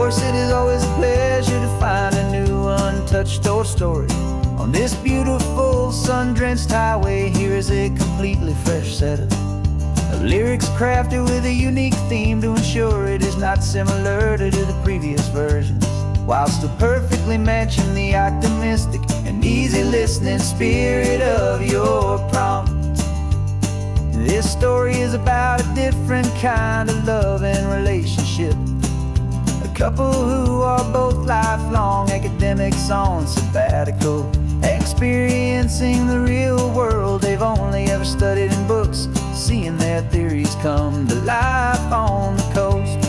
course, it is always a pleasure to find a new untouched old story. On this beautiful sun-drenched highway, here is a completely fresh set of lyrics crafted with a unique theme to ensure it is not similar to the previous versions, while still perfectly matching the optimistic and easy listening spirit of your prompt. This story is about a different kind of love and relationship. A couple who are both lifelong academics on sabbatical, experiencing the real world they've only ever studied in books, seeing their theories come to life on the coast.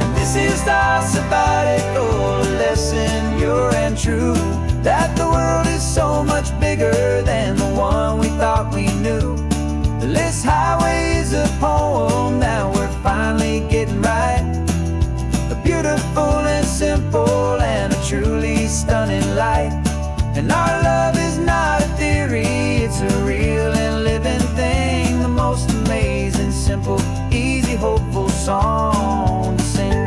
And this is our sabbatical lesson, pure and true, that the world is so much bigger than the one we thought we knew. This highway is a poem that we're finally getting right. A beautiful and simple and a truly stunning light. And our love is not a theory, it's a real and living thing. The most amazing, simple, easy, hopeful song to sing.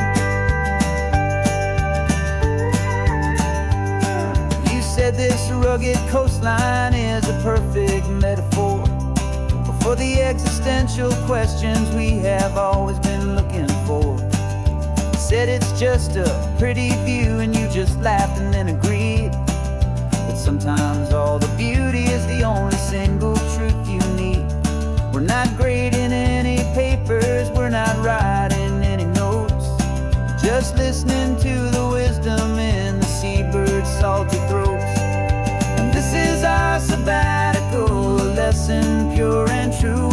You said this rugged coastline is a perfect metaphor for the existential questions we have always been looking for. You said it's just a pretty view and you just laughed and then agreed. But sometimes all the beauty is the only single truth you need. We're not grading any papers, we're not writing any notes, just listening to the wisdom in the seabird's salty throats. And this is our sabbatical lesson, pure and true,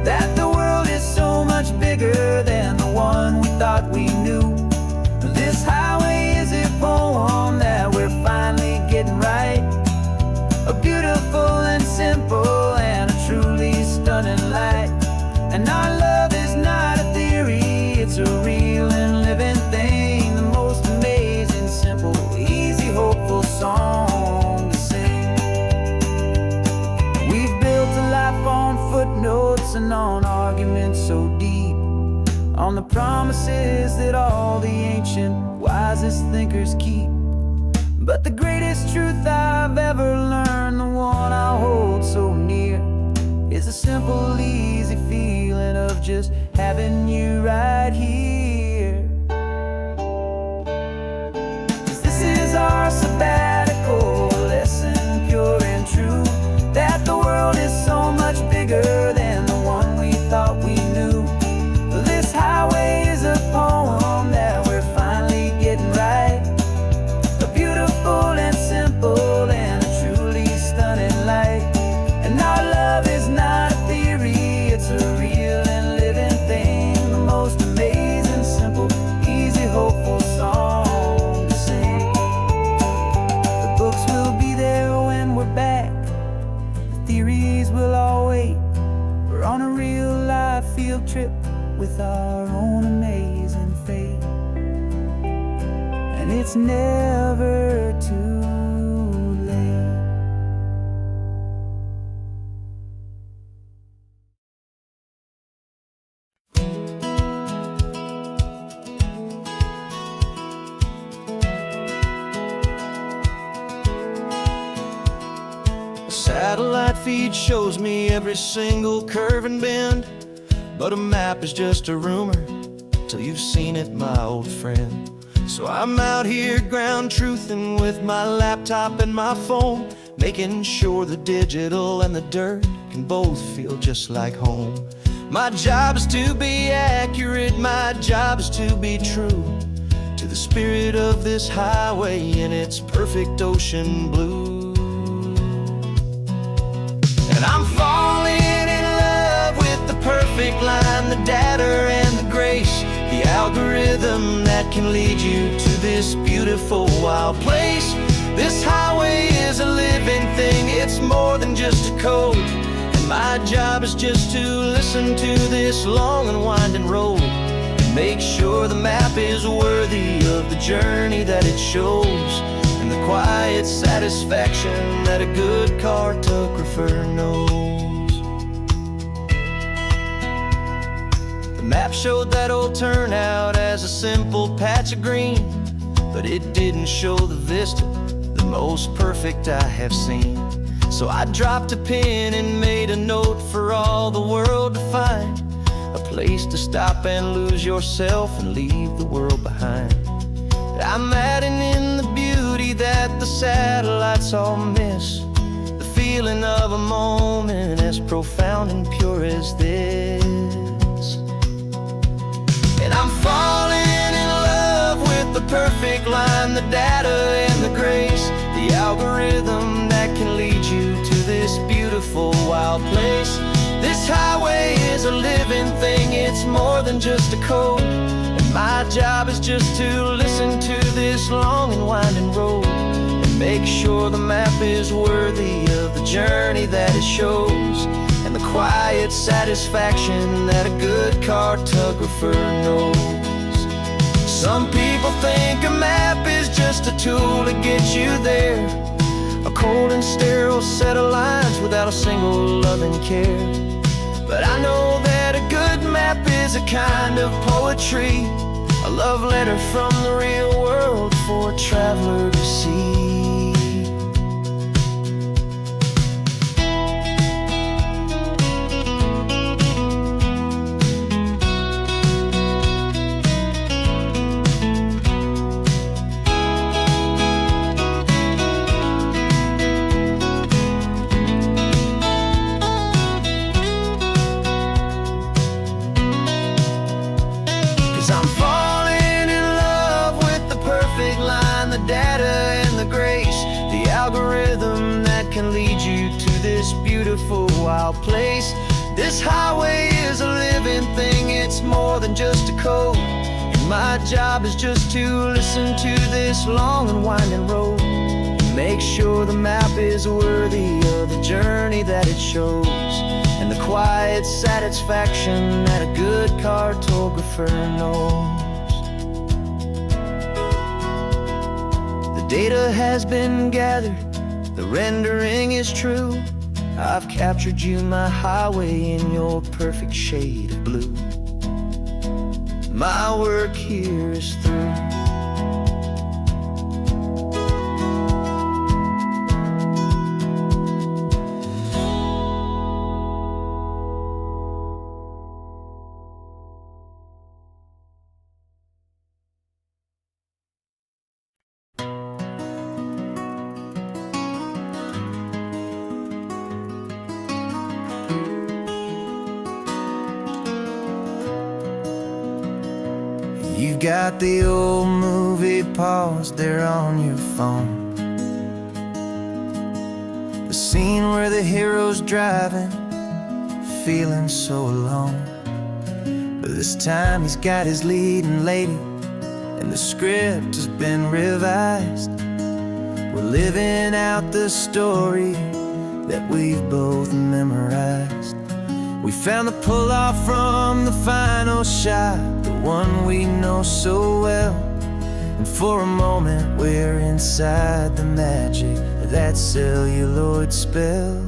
that the world is so much bigger than the one we thought we knew. This highway is a poem that we're finally getting right. A beautiful and simple and a truly stunning light. And our love is not a theory, it's a real and living thing. The most amazing, simple, easy, hopeful song to sing. We've built a life on footnotes and on arguments so deep, on the promises that all the ancient, wisest thinkers keep. But the greatest truth I've ever learned, the one I hold so near, is a simple, easy feeling of just having you right here. 'Cause this is our sabbatical lesson, pure and true, that the world is so much bigger than the one we thought we knew. This highway is a poem that we're finally getting right. A beautiful and simple and a truly stunning light. And our love is not a theory, it's a real and living thing. The most amazing, simple, easy, hopeful song to sing. The books will be there when we're back, the theories will all wait. We're on a real life field trip with our own amazing fate. And it's never too late. A satellite feed shows me every single curve and bend, but a map is just a rumor till you've seen it, my old friend. So I'm out here ground truthing with my laptop and my phone, making sure the digital and the dirt can both feel just like home. My job is to be accurate, my job is to be true to the spirit of this highway in its perfect ocean blue. And I'm falling in love with the perfect line, the data and the grace, the algorithm that can lead you to this beautiful wild place. This highway is a living thing, it's more than just a code. And my job is just to listen to this long and winding road and make sure the map is worthy of the journey that it shows, and the quiet satisfaction that a good cartographer knows. The map showed that old turnout as a simple patch of green, but it didn't show the vista, the most perfect I have seen. So I dropped a pin and made a note for all the world to find, a place to stop and lose yourself and leave the world behind. I'm adding in the beauty that the satellites all miss, the feeling of a moment as profound and pure as this. And I'm falling in love with the perfect line, the data and the grace, the algorithm that can lead you to this beautiful wild place. This highway is a living thing, it's more than just a code, and my job is just to listen to this long and winding road and make sure the map is worthy of the journey that it shows, and the quiet satisfaction that a good cartographer knows. Some people think a map is just a tool to get you there, a cold and sterile set of lines without a single loving care. But I know that a good map is a kind of poetry, a love letter from the real world for a traveler to see. 'Cause I'm falling in love with the perfect line, the data and the grace, the algorithm that can lead you to this beautiful wild place. This highway is a living thing, it's more than just a code, and my job is just to listen to this long and winding road and make sure the map is worthy of the journey that it shows, and the quiet satisfaction that a good cartographer knows. The data has been gathered, the rendering is true. I've captured you, my highway, in your perfect shade of blue. My work here is through. You've got the old movie paused there on your phone, the scene where the hero's driving, feeling so alone. But this time he's got his leading lady, and the script has been revised. We're living out the story that we've both memorized. We found the pull-off from the final shot, the one we know so well. And for a moment we're inside the magic of that celluloid spell.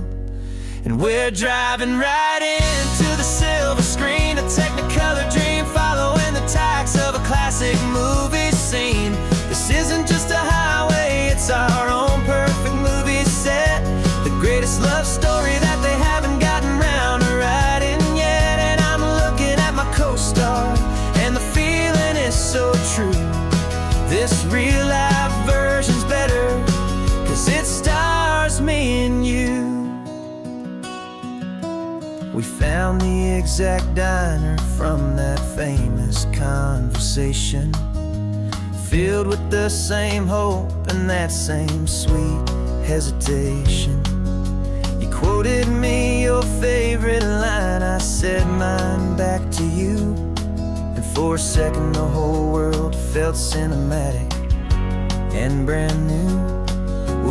And we're driving right into the silver screen, a technicolor dream following the tacks of a classic movie scene. This isn't just a highway, it's our own perfect movie set, the greatest love story that they haven't gotten round to writing yet. And I'm looking at my co-star, and the feeling is so true. This real-life version's better, 'cause it stars me and you. We found the exact diner from that famous conversation, filled with the same hope and that same sweet hesitation. You quoted me your favorite line, I said mine back to you, and for a second the whole world felt cinematic and brand new.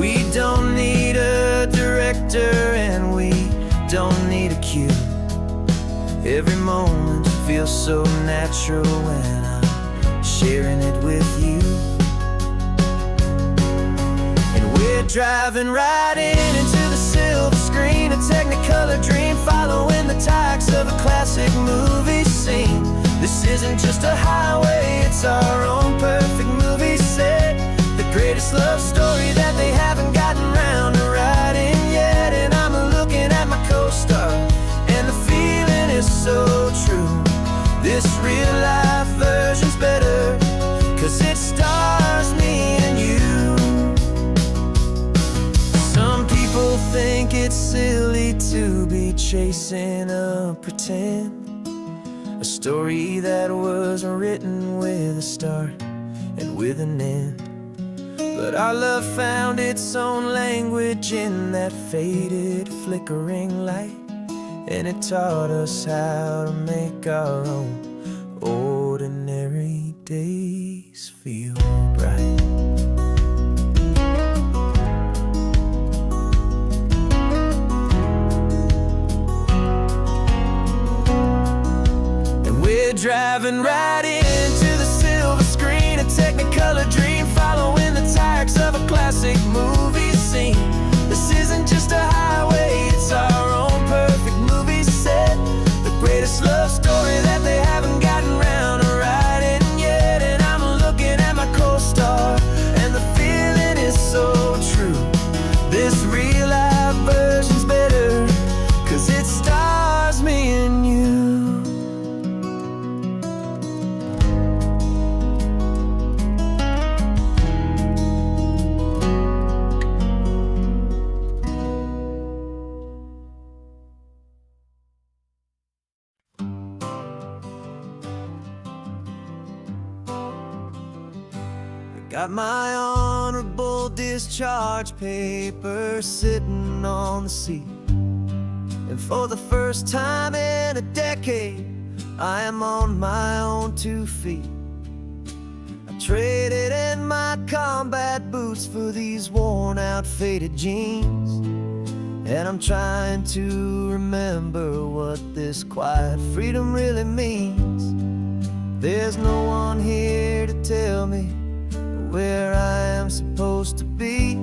We don't need a director and we don't need a cue. Every moment feels so natural when I'm sharing it with you. And we're driving right into the silver screen, a technicolor dream following the tacks of a classic movie scene. isn't just a highway, it's our own perfect movie set. The greatest love story that they haven't gotten round to writing yet. And I'm looking at my co-star, and the feeling is so true. This real life version's better, 'cause it stars me and you. Some people think it's silly to be chasing a pretend, a story that was written with a start and with an end. But our love found its own language in that faded, flickering light, and it taught us how to make our own ordinary days feel bright. And we're driving right into the silver screen, a Technicolor dream, following the tires of a classic movie scene. This isn't just a highway, it's our own perfect movie set. The greatest love story that they haven't gotten round to writing yet. And I'm looking at my co-star, and the feeling is so true. This real life version's better, 'cause it stars me and you. Got my honorable discharge paper sitting on the seat, and for the first time in a decade, I am on my own 2 feet. I traded in my combat boots for these worn out, faded jeans, and I'm trying to remember what this quiet freedom really means. There's no one here to tell me where I am supposed to be,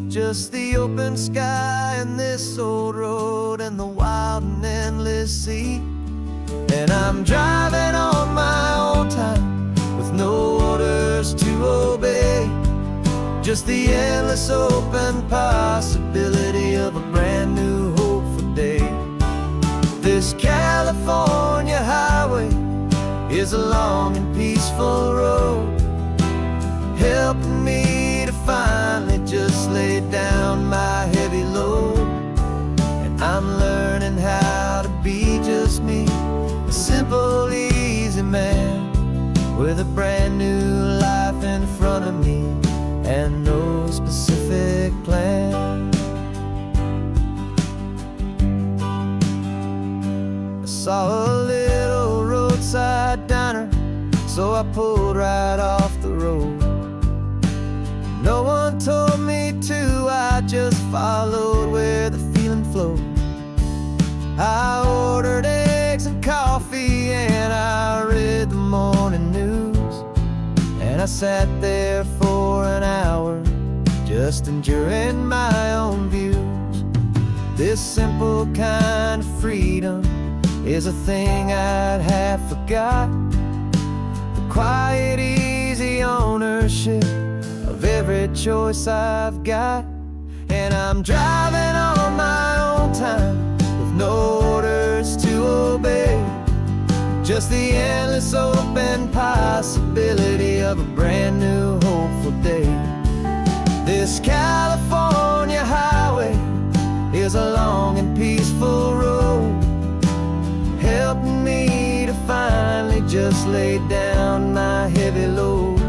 just the open sky and this old road and the wild and endless sea. And I'm driving on my own time, with no orders to obey, just the endless open possibility of a brand new hopeful day. This California highway is a long and peaceful road, helping me to finally just lay down my heavy load. And I'm learning how to be just me, a simple, easy man, with a brand new life in front of me and no specific plan. I saw a little roadside diner, so I pulled right off the road. No one told me to, I just followed where the feeling flowed. I ordered eggs and coffee, and I read the morning news. And I sat there for an hour, just enjoying my own views. This simple kind of freedom is a thing I'd have forgot. The quiet, easy ownership of every choice I've got. And I'm driving on my own time, with no orders to obey, just the endless open possibility of a brand new hopeful day. This California highway is a long and peaceful road, helping me to finally just lay down my heavy load.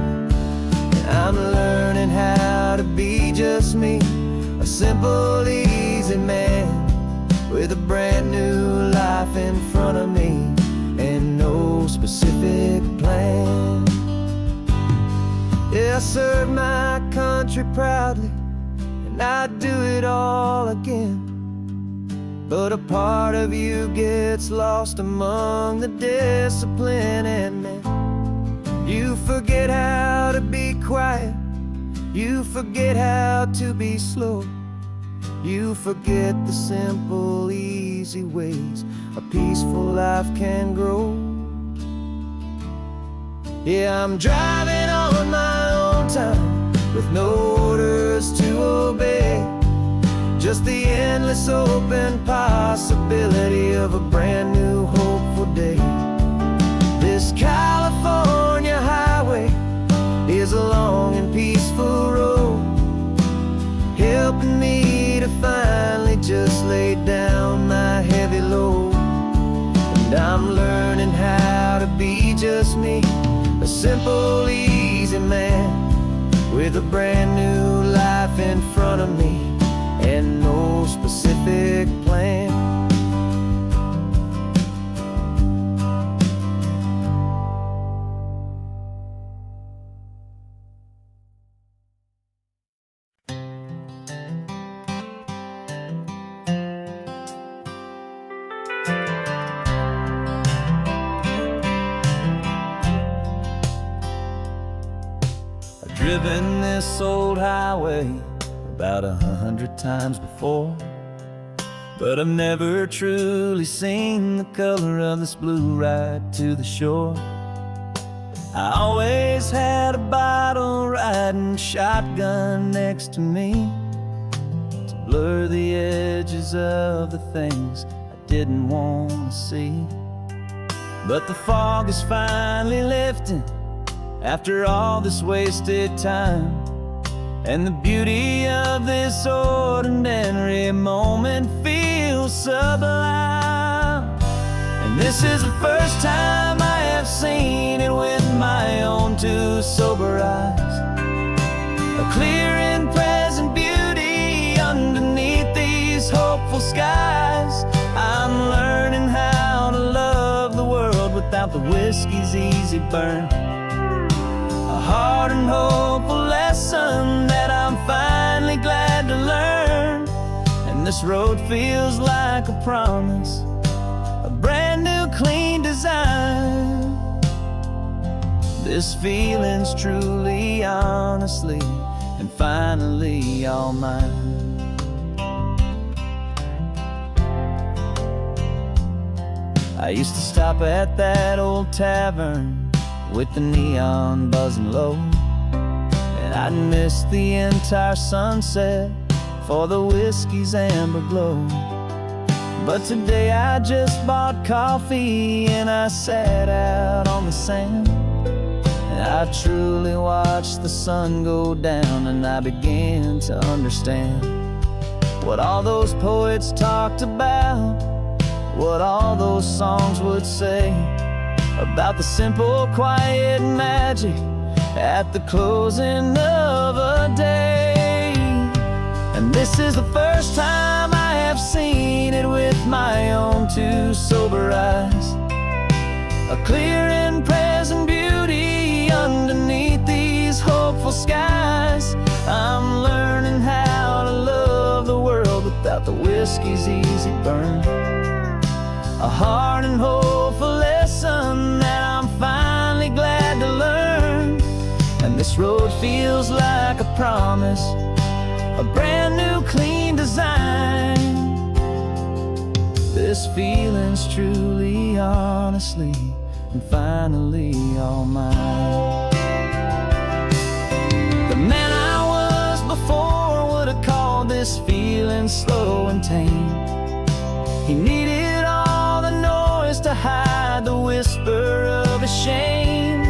I'm learning how to be just me, a simple, easy man, with a brand new life in front of me and no specific plan. Yeah, I serve my country proudly, and I'd do it all again. But a part of you gets lost among the discipline, and then you forget how to be quiet, you forget how to be slow, you forget the simple, easy ways a peaceful life can grow. Yeah, I'm driving on my own time with no orders to obey. Just the endless open possibility of a brand new hopeful day. This California highway is a long and peaceful road, helping me to finally just lay down my heavy load. And I'm learning how to be just me, a simple, easy man with a brand new life in front of me and no specific plan. I've driven this old highway about 100 times before, but I've never truly seen the color of this blue right to the shore. I always had a bottle riding shotgun next to me to blur the edges of the things I didn't want to see. But the fog is finally lifting after all this wasted time, and the beauty of this ordinary moment feels sublime. And this is the first time I have seen it with my own two sober eyes, a clear and present beauty underneath these hopeful skies. I'm learning how to love the world without the whiskey's easy burn, a hard and hopeful lesson that I'm finally glad to learn. And this road feels like a promise, a brand new clean design. This feeling's truly, honestly, and finally all mine. I used to stop at that old tavern with the neon buzzing low, and I'd miss the entire sunset for the whiskey's amber glow. But today I just bought coffee and I sat out on the sand, and I truly watched the sun go down, and I began to understand what all those poets talked about, what all those songs would say about the simple, quiet magic at the closing of a day. And this is the first time I have seen it with my own two sober eyes, a clear and present beauty underneath these hopeful skies. I'm learning how to love the world without the whiskey's easy burn, a hard and hopeful lesson that I'm finally glad to learn. And this road feels like a promise, a brand new clean design. This feeling's truly, honestly, and finally all mine. The man I was before would have called this feeling slow and tame. He needed all the noise to hide the whisper of his shame.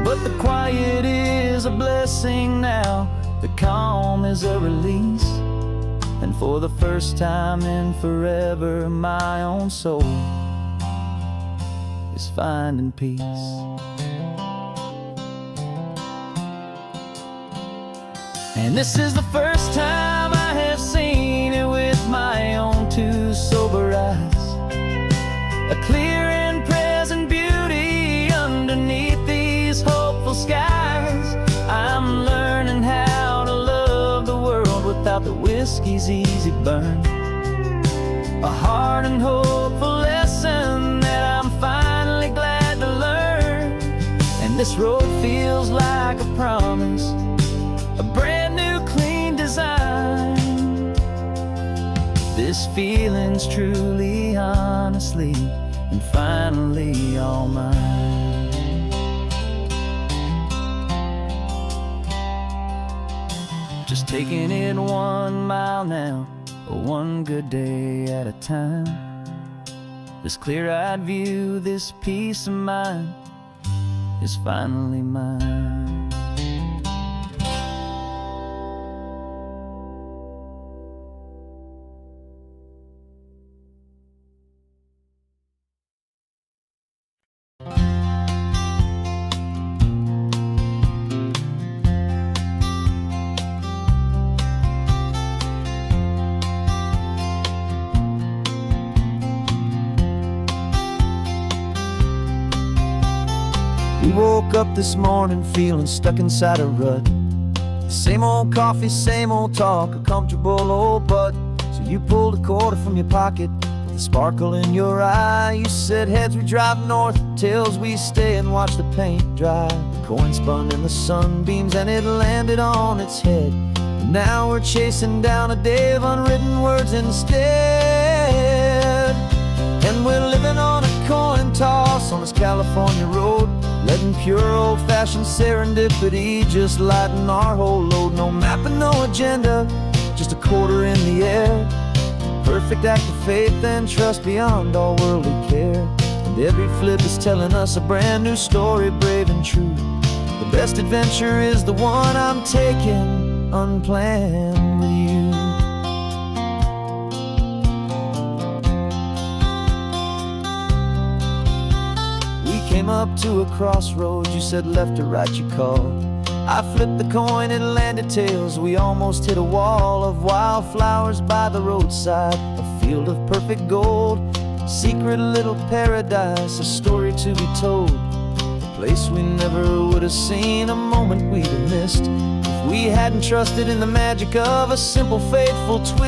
But the quiet is a blessing now, the calm is a release, and for the first time in forever my own soul is finding peace. And this is the first time I have seen it with my own two sober eyes, a clear and present beauty underneath these hopeful skies. I'm learning how to love the world without the whiskey's easy burn, a hard and hopeful lesson that I'm finally glad to learn. And this road feels like a promise, a brand new clean design. This feeling's truly, honestly, and finally all mine. just taking it 1 mile now, one good day at a time. This clear-eyed view, this peace of mind is finally mine. We woke up this morning feeling stuck inside a rut. Same old coffee, same old talk, a comfortable old butt. So you pulled a quarter from your pocket with a sparkle in your eye. You said, heads we drive north, tails we stay and watch the paint dry. The coin spun in the sunbeams and it landed on its head. And now we're chasing down a day of unwritten words instead. And we're living on a coin toss on this California road, letting pure old-fashioned serendipity just lighten our whole load. No map and no agenda, just a quarter in the air. Perfect act of faith and trust beyond all worldly care. And every flip is telling us a brand new story, brave and true. The best adventure is the one I'm taking, unplanned with you. Came up to a crossroads, you said left or right you called. I flipped the coin, it landed tails. We almost hit a wall of wildflowers by the roadside, a field of perfect gold, secret little paradise, a story to be told. A place we never would have seen, a moment we'd have missed if we hadn't trusted in the magic of a simple faithful twist.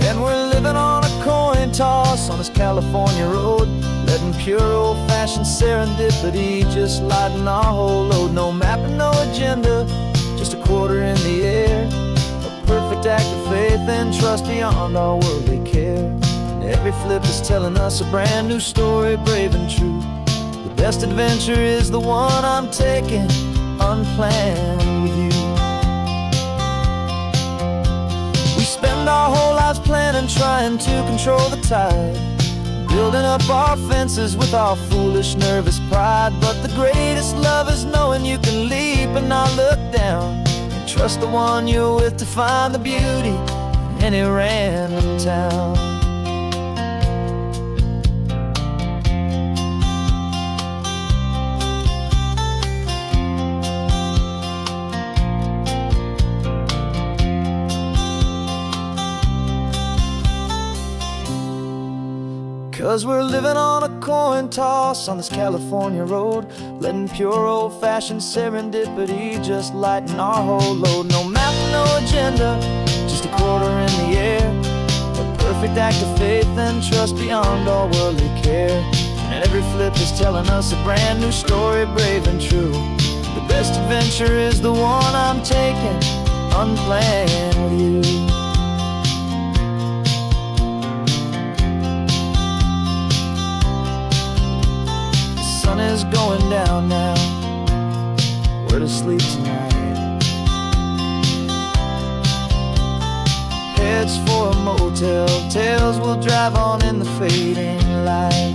And we're living on a coin toss on this California road, letting pure old-fashioned serendipity just lighten our whole load. No map and no agenda, just a quarter in the air. A perfect act of faith and trust beyond all worldly care. And every flip is telling us a brand new story, brave and true. The best adventure is the one I'm taking, unplanned with you. We spend our whole lives planning, trying to control the tide, building up our fences with our foolish, nervous pride. But the greatest love is knowing you can leap and not look down, and trust the one you're with to find the beauty in any random town. 'Cause we're living on a coin toss on this California road, letting pure old-fashioned serendipity just lighten our whole load. No map, no agenda, just a quarter in the air. A perfect act of faith and trust beyond all worldly care. And every flip is telling us a brand new story, brave and true. The best adventure is the one I'm taking, unplanned with you. The sun is going down now, we're to sleep tonight. Heads for a motel, tails will drive on in the fading light.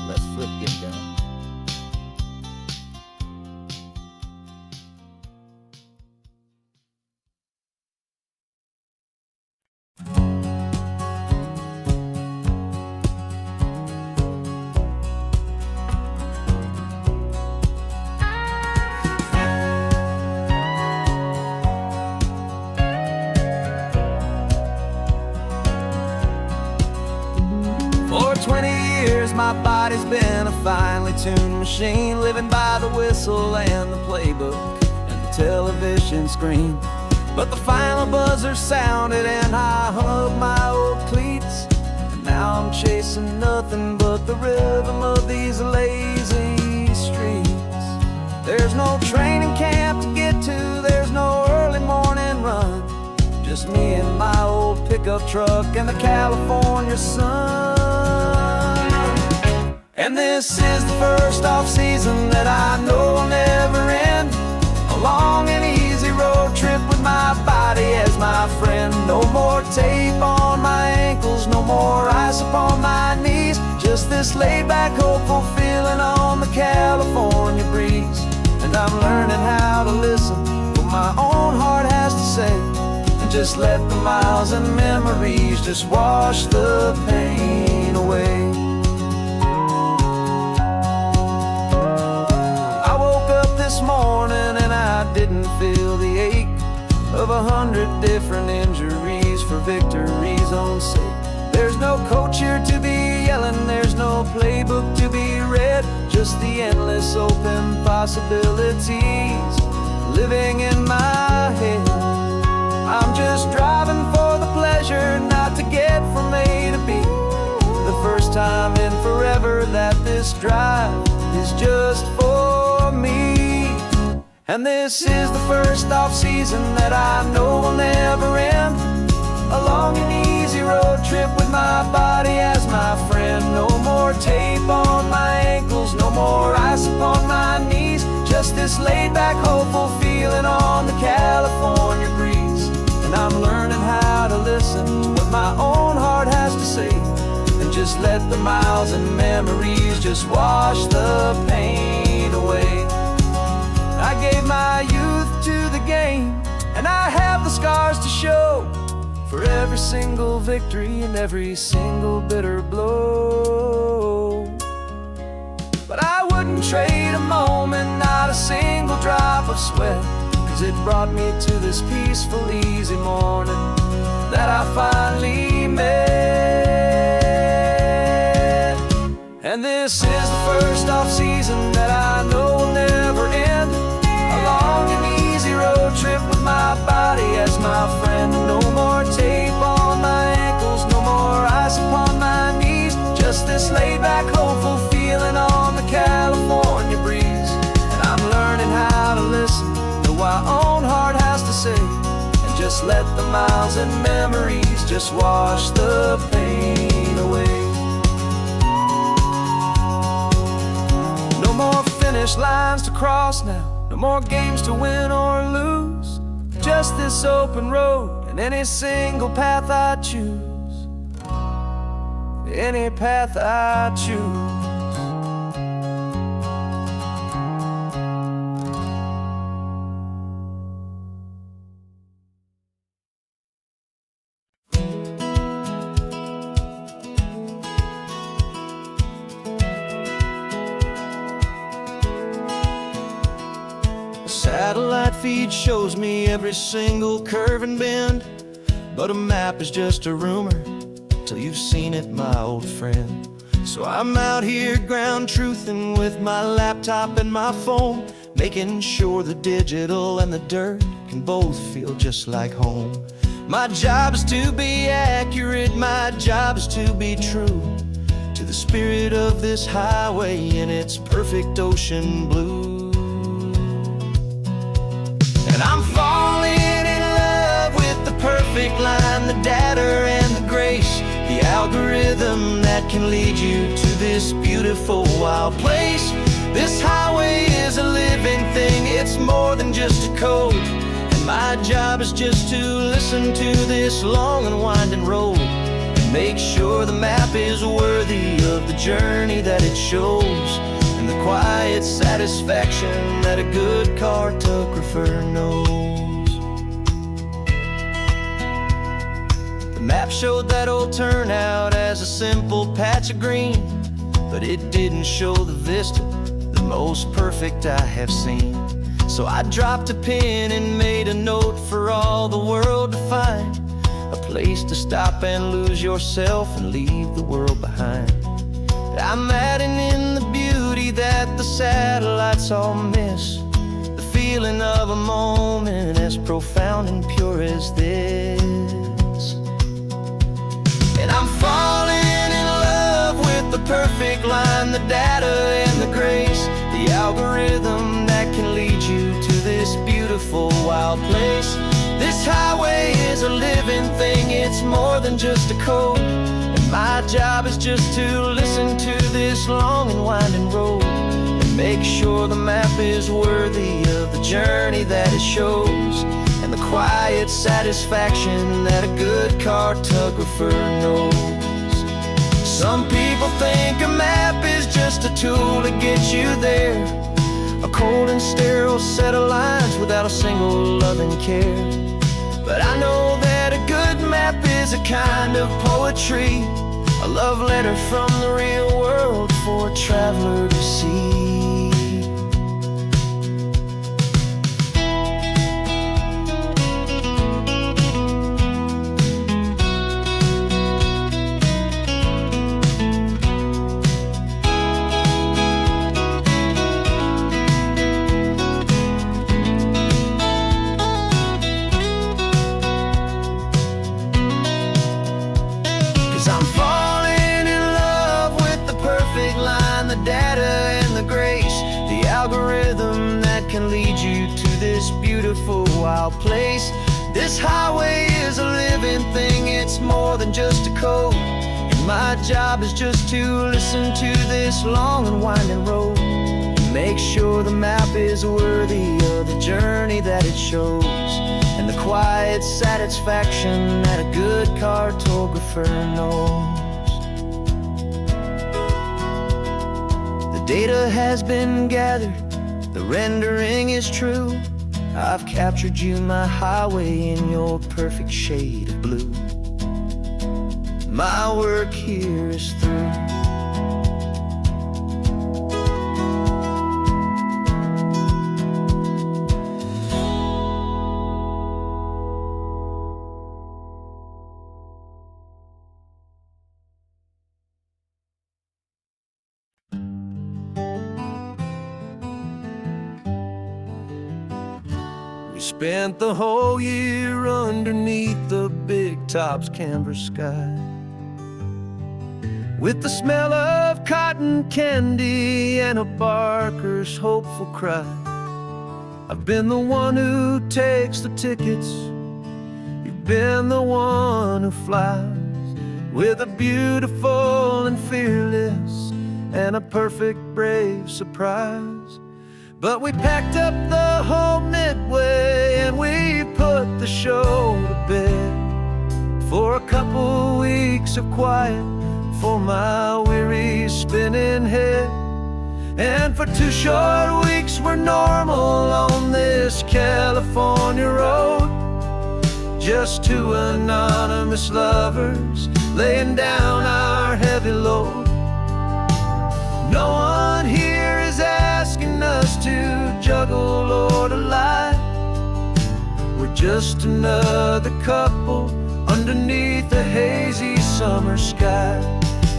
Let's flip get down. For 20 years my body's been a finely tuned machine, living by the whistle and the playbook and the television screen. But the final buzzer sounded and I hung up my old cleats, and now I'm chasing nothing but the rhythm of these lazy streets. There's no training camp to get to, there's no early morning run, just me and my old pickup truck and the California sun. And this is the first off-season that I know will never end. A long and easy road trip with my body as my friend. No more tape on my ankles, no more ice upon my knees. Just this laid-back, hopeful feeling on the California breeze. And I'm learning how to listen to what my own heart has to say, and just let the miles and memories just wash the pain away. I woke up this morning and I didn't feel the ache of 100 different injuries for victory's own sake. There's no coach here to be yelling, there's no playbook to be read, just the endless open possibilities living in my head. I'm just driving for the pleasure, not to get from A to B. The first time in forever that this drive is just for me. And this is the first off-season that I know will never end. A long and easy road trip with my body as my friend. No more tape on my ankles, no more ice upon my knees. Just this laid-back, hopeful feeling on the California breeze. And I'm learning how to listen to what my own heart has to say, and just let the miles and memories just wash the pain away. I gave my youth to the game, and I have the scars to show for every single victory and every single bitter blow. But I wouldn't trade a moment, not a single drop of sweat, 'cause it brought me to this peaceful, easy morning that I finally met. And this is the first off-season that I know will never end. A long and easy road trip with my body as my friend. No more tape on my ankles, no more ice upon my knees. Just this laid-back, hopeful feeling on the California breeze. And I'm learning how to listen to what my own heart has to say, and just let the miles and memories just wash the pain away. No more finish lines to cross now, no more games to win or lose. Just this open road and any single path I choose. Any path I choose. Satellite feed shows me every single curve and bend, but a map is just a rumor till you've seen it, my old friend. So I'm out here ground truthing with my laptop and my phone, making sure the digital and the dirt can both feel just like home. My job is to be accurate, my job is to be true to the spirit of this highway in its perfect ocean blue. And I'm falling in love with the perfect line, the data and the grace, the algorithm that can lead you to this beautiful wild place. This highway is a living thing, it's more than just a code. And my job is just to listen to this long and winding road, and make sure the map is worthy of the journey that it shows, and the quiet satisfaction that a good cartographer knows. The map showed that old turnout as a simple patch of green, but it didn't show the vista, the most perfect I have seen. So I dropped a pin and made a note for all the world to find, a place to stop and lose yourself and leave the world behind. I'm adding in the beauty that the satellites all miss, the feeling of a moment as profound and pure as this. And I'm falling in love with the perfect line, the data and the grace, the algorithm that can lead you to this beautiful wild place. This highway is a living thing, it's more than just a code. My job is just to listen to this long and winding road, and make sure the map is worthy of the journey that it shows, and the quiet satisfaction that a good cartographer knows. Some people think a map is just a tool to get you there, a cold and sterile set of lines without a single loving care. But I know that a good map is a kind of poetry, a love letter from the real world for a traveler to see. 'Cause I'm falling in love with the perfect line, the data and the grace, the algorithm that can lead you to this beautiful wild place. This highway is a living thing, it's more than just a code, and my job is just to listen to this long and winding road, and make sure the map is worthy of the journey that it shows, and the quiet satisfaction that a good cartographer knows. The data has been gathered, the rendering is true. I've captured you, my highway, in your perfect shade of blue. My work here is through. We spent the whole year underneath the big top's canvas sky, with the smell of cotton candy and a barker's hopeful cry. I've been the one who takes the tickets, you've been the one who flies, with a beautiful and fearless and a perfect brave surprise. But we packed up the whole Midway and we put the show to bed, for a couple weeks of quiet for my weary spinning head. And for 2 short weeks we're normal on this California road, just 2 anonymous lovers laying down our heavy load. No one here is asking us to juggle or to lie, we're just another couple underneath a hazy summer sky.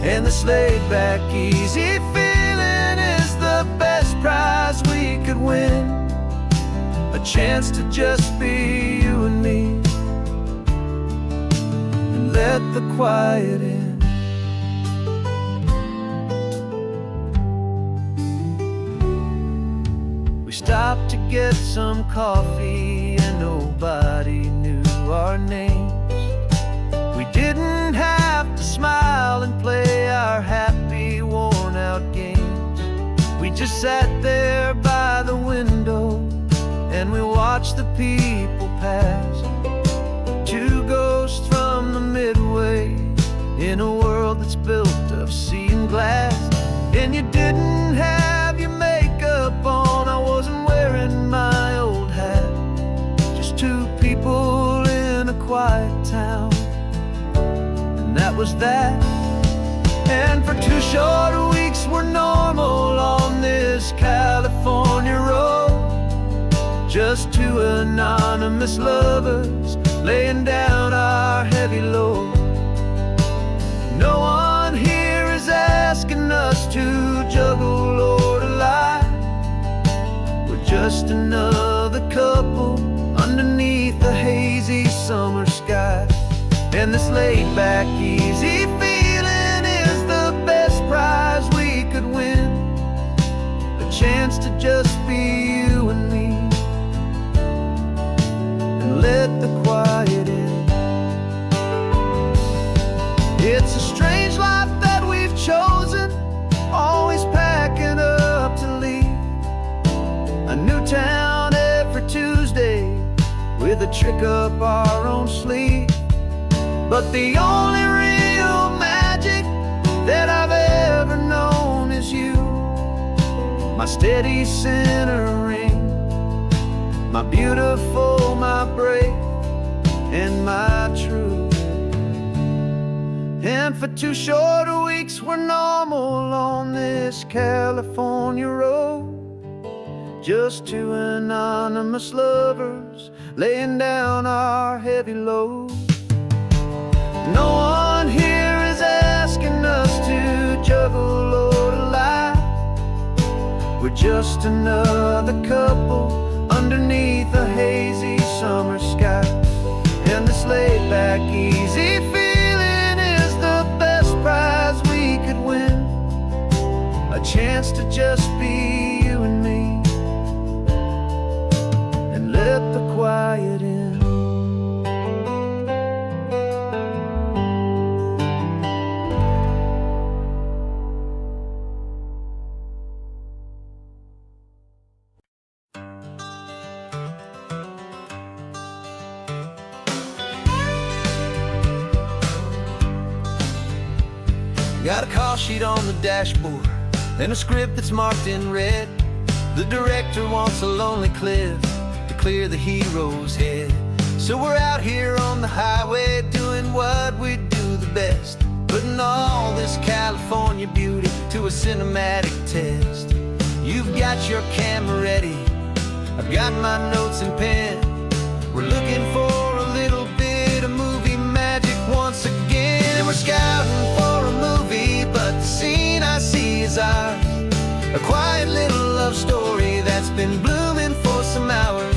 And this laid-back, easy feeling is the best prize we could win, a chance to just be you and me, and let the quiet in. We stopped to get some coffee and nobody knew our names. We didn't have to smile and play our happy, worn-out games. We just sat there by the window and we watched the people pass, 2 ghosts from the Midway in a world that's built of sea and glass. And you didn't have your makeup on, I wasn't wearing my old hat, just 2 people in a quiet town, and that was that. And for 2 short weeks we're normal on this California road, just 2 anonymous lovers laying down our heavy load. No one here is asking us to juggle or to lie, we're just another couple underneath a hazy summer sky. And this laid-back, easy feeling is the best prize we could win, a chance to just be you and me, and let the quiet in. It's a strange life that we've chosen, always pack with a trick up our own sleeve. But the only real magic that I've ever known is you, my steady centering, my beautiful, my brave, and my true. And for 2 short weeks we're normal on this California road, just 2 anonymous lovers laying down our heavy load. No one here is asking us to juggle or to lie. We're just another couple underneath a hazy summer sky. And this laid back, easy feeling is the best prize we could win, a chance to just be you and me, and let the quiet in. Got a call sheet on the dashboard and a script that's marked in red. The director wants a lonely cliff to clear the hero's head. So we're out here on the highway doing what we do the best, putting all this California beauty to a cinematic test. You've got your camera ready, I've got my notes and pen. We're looking for a little bit of movie magic once again. And we're scouting for a movie, but the scene I see is ours, a quiet little love story that's been blooming for some hours.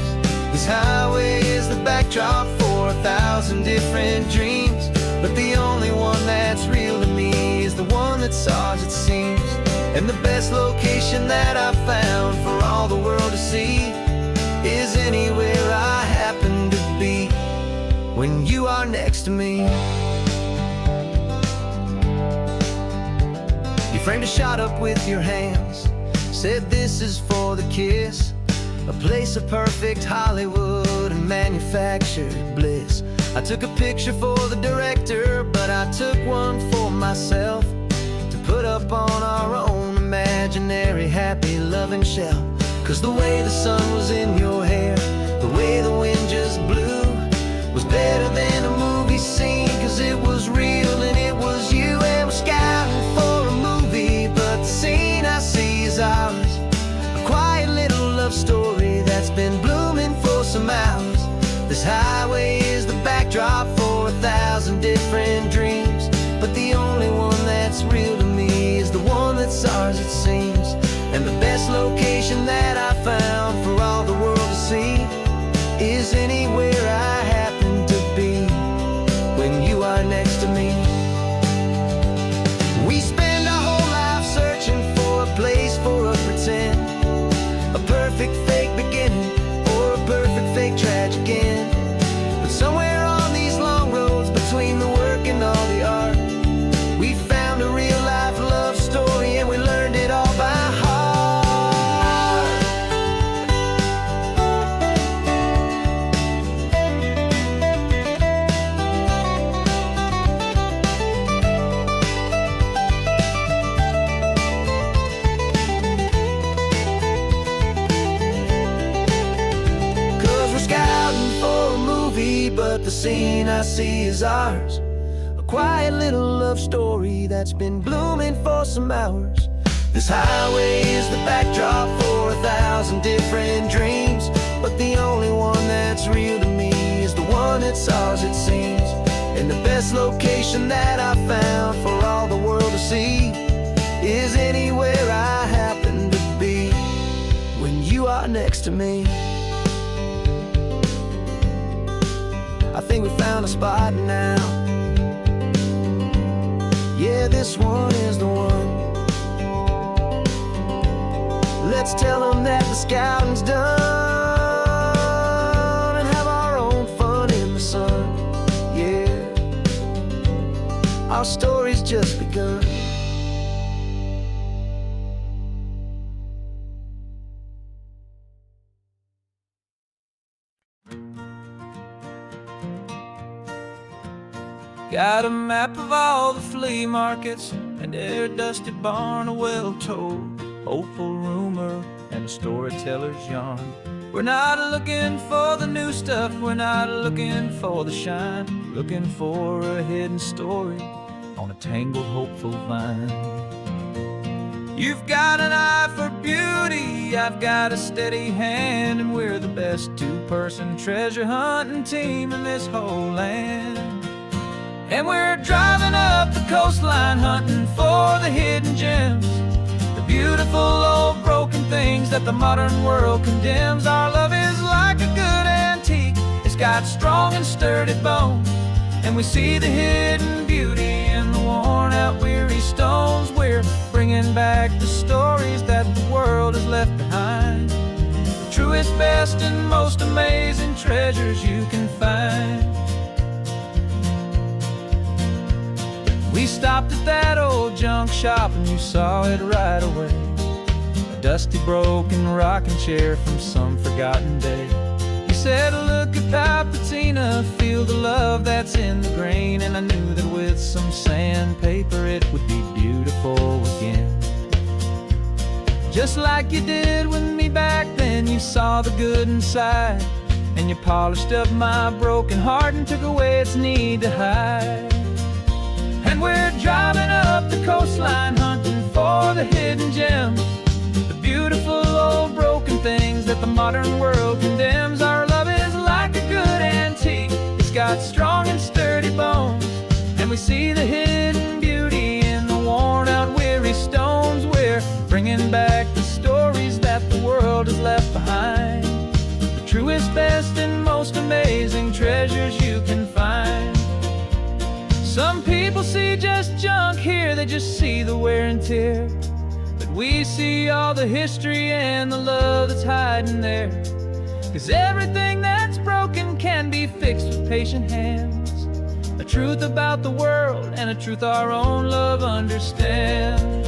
This highway is the backdrop for 1,000 different dreams, but the only one that's real to me is the one that's ours, it seems. And the best location that I've found for all the world to see is anywhere I happen to be when you are next to me. You framed a shot up with your hands, said this is for the kiss, a place of perfect Hollywood and manufactured bliss. I took a picture for the director, but I took one for myself to put up on our own imaginary happy loving shelf. Cause the way the sun was in your hair, the way the wind just blew, was better than a movie scene, cause it was real and it was you. And we're scouting for a movie, but the scene I see is ours, a quiet little love story that's been blooming for some hours. This highway is the backdrop for 1,000 different dreams, but the only one that's real to me is the one that's ours, it seems. And the best location that I found for all the world to see is anywhere I happen to be when you are next to me. We spend our whole life searching for a place for a pretend, a perfect fake beginning or a perfect fake tragic end. But somewhere on these long roads between the work and all the art, we found a real life love story, and we learned it all by heart. But the scene I see is ours, a quiet little love story that's been blooming for some hours. This highway is the backdrop for 1,000 different dreams, but the only one that's real to me is the one that's ours, it seems. And the best location that I found for all the world to see is anywhere I happen to be when you are next to me. I think we found a spot now. Yeah, this one is the one. Let's tell them that the scouting's done and have our own fun in the sun. Yeah, our story's just begun. Got a map of all the flea markets and every dusty barn, a well-told hopeful rumor and a storyteller's yarn. We're not looking for the new stuff, we're not looking for the shine, looking for a hidden story on a tangled hopeful vine. You've got an eye for beauty, I've got a steady hand, and we're the best two-person treasure hunting team in this whole land. And we're driving up the coastline hunting for the hidden gems, the beautiful old broken things that the modern world condemns. Our love is like a good antique, it's got strong and sturdy bones, and we see the hidden beauty in the worn out weary stones. We're bringing back the stories that the world has left behind, the truest, best, and most amazing treasures you can find. We stopped at that old junk shop and you saw it right away, a dusty broken rocking chair from some forgotten day. You said, look at that patina, feel the love that's in the grain, and I knew that with some sandpaper it would be beautiful again. Just like you did with me back then, you saw the good inside, and you polished up my broken heart and took away its need to hide. And we're driving up the coastline hunting for the hidden gems, the beautiful old broken things that the modern world condemns. Our love is like a good antique, it's got strong and sturdy bones, and we see the hidden beauty in the worn out weary stones. We're bringing back the stories that the world has left behind, the truest, best, and most amazing treasures you can find. Some people see just junk here, they just see the wear and tear, but we see all the history and the love that's hiding there. 'Cause everything that's broken can be fixed with patient hands, a truth about the world and a truth our own love understands.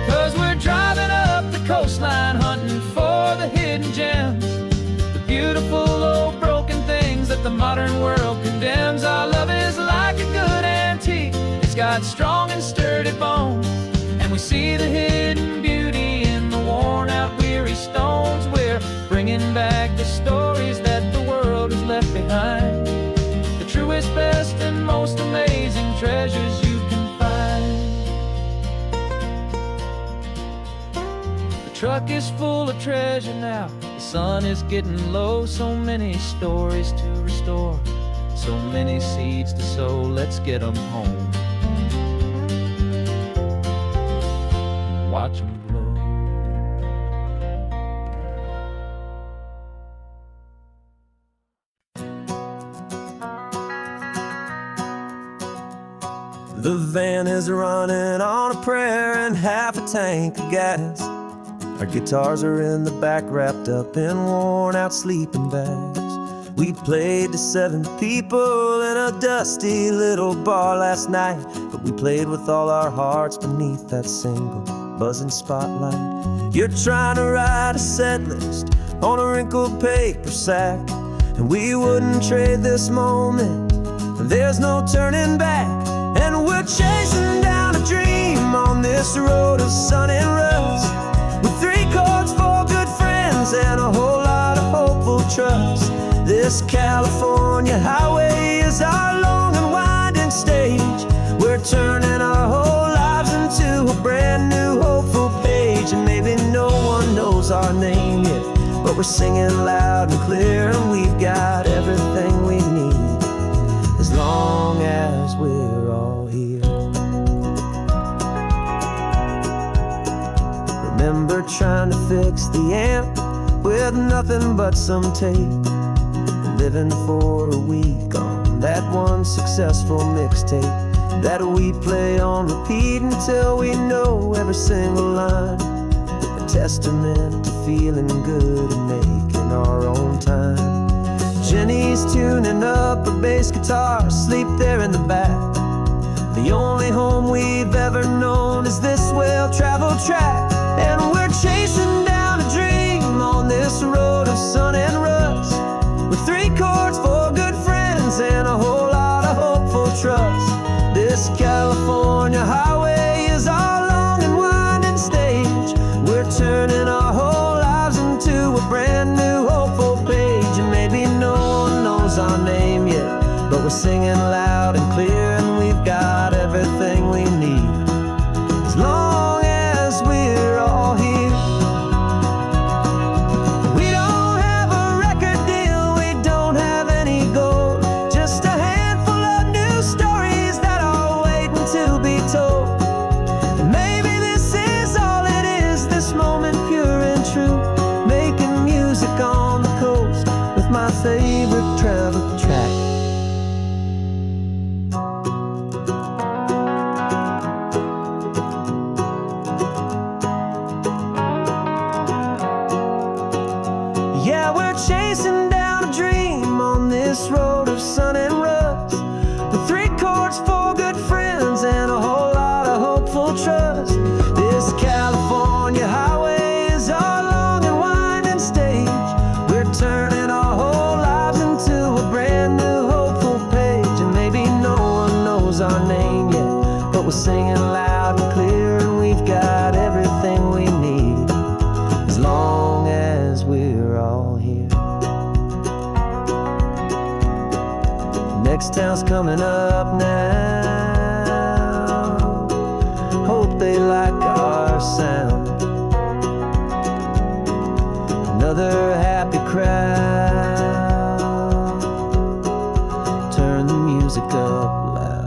'Cause we're driving up the coastline hunting for the hidden gems, the beautiful old broken things that the modern world condemns. Our love is like a good antique, it's got strong and sturdy bones, and we see the hidden beauty in the worn out weary stones. We're bringing back the stories that the world has left behind, the truest, best, and most amazing treasures you can find. The truck is full of treasure now, the sun is getting low. So many stories to restore, so many seeds to sow. Let's get them home, watch them blow. The van is running on a prayer and half a tank of gas. Our guitars are in the back, wrapped up in worn out sleeping bags. We played to 7 people in a dusty little bar last night, but we played with all our hearts beneath that single buzzing spotlight. You're trying to write a set list on a wrinkled paper sack, and we wouldn't trade this moment, there's no turning back. And we're chasing down a dream on this road of sun and rust, with 3 chords, 4 good friends, and a whole lot of hopeful trust. This California highway is our long and winding stage. We're turning our whole lives into a brand new hopeful page. And maybe no one knows our name yet, but we're singing loud and clear, and we've got everything we need as long as we're all here. Remember trying to fix the amp with nothing but some tape, living for a week on that one successful mixtape that we play on repeat until we know every single line. testament to feeling good and making our own time. Jenny's tuning up her bass guitar, asleep there in the back. The only home we've ever known is this well-traveled track. And we're chasing down a dream on this road of sun and rust, with 3 chords, 4 good friends, and a whole lot of hopeful trust. This California highway is our long and winding stage. We're turning our whole lives into a brand new hopeful page. And maybe no one knows our name yet, but we're singing loud and clear, and we've got everything we need, as long as we're all here. We don't have a record deal, we don't have any gold, just a handful of new stories that are waiting to be told. And maybe this is all it is, this moment pure and true, making music on the coast with my favorite travel track. Yeah, we're chasing down a dream on this road of sun and rust, with 3 chords, 4 good friends, and a whole lot of hopeful trust. This California highway is our long and winding stage. We're turning our whole lives into a brand new hopeful page. And maybe no one knows our name yet, but we're singing loud and clear, and we've got everything we need, as long as we're all here. Next town's coming up now, hope they like our sound. Another happy crowd, turn the music up loud.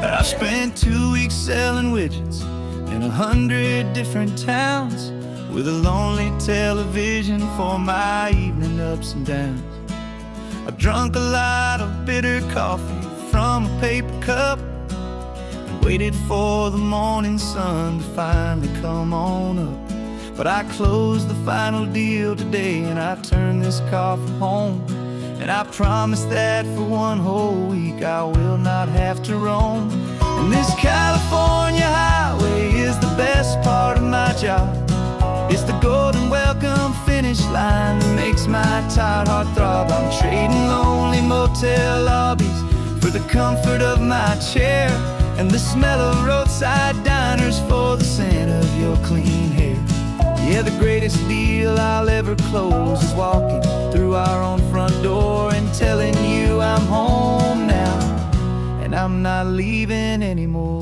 I spent 2 weeks selling widgets in 100 different towns, with a lonely television for my evening ups and downs. I drunk a lot of bitter coffee from a paper cup, and waited for the morning sun to finally come on up. But I closed the final deal today, and I turned this car for home. And I promise that for 1 whole week I will not have to roam. And this California highway is the best part of my job. It's the golden welcome finish line that makes my tired heart throb. I'm trading lonely motel lobbies for the comfort of my chair, and the smell of roadside diners for the scent of your clean hair. Yeah, the greatest deal I'll ever close is walking through our own front door and telling you I'm home now, and I'm not leaving anymore.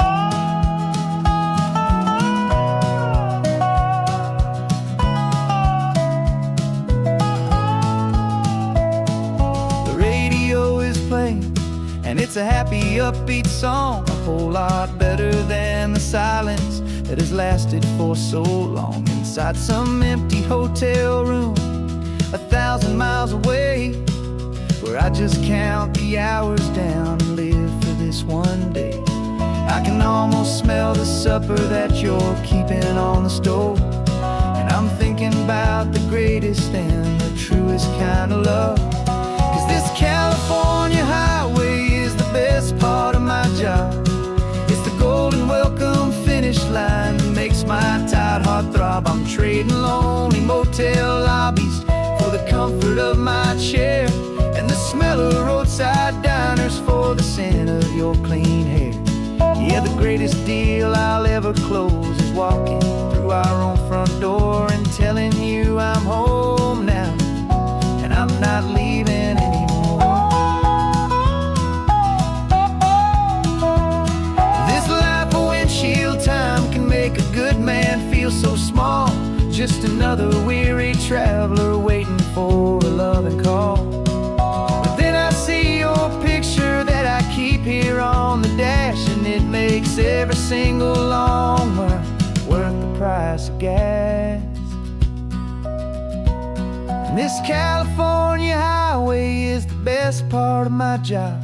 The radio is playing, and it's a happy, upbeat song, a whole lot better than the silence that has lasted for so long. Inside some empty hotel room 1,000 miles away, where I just count the hours down and live for this one day. I can almost smell the supper that you're keeping on the stove, and I'm thinking about the greatest and the truest kind of love. 'Cause this California highway is the best part of my job. It's the golden welcome finish line that makes my tired heart throb. I'm trading lonely motel lobbies for the comfort of my chair, and the smell of roadside diners for the scent of your clean hair. Yeah, the greatest deal I'll ever close is walking through our own front door and telling you I'm home now, and I'm not leaving anymore. This life of windshield time can make a good man feel so small, just another weary traveler waiting for a loving call. But then I see your picture that I keep here on the dash, and it makes every single long mile worth the price of gas. This California highway is the best part of my job.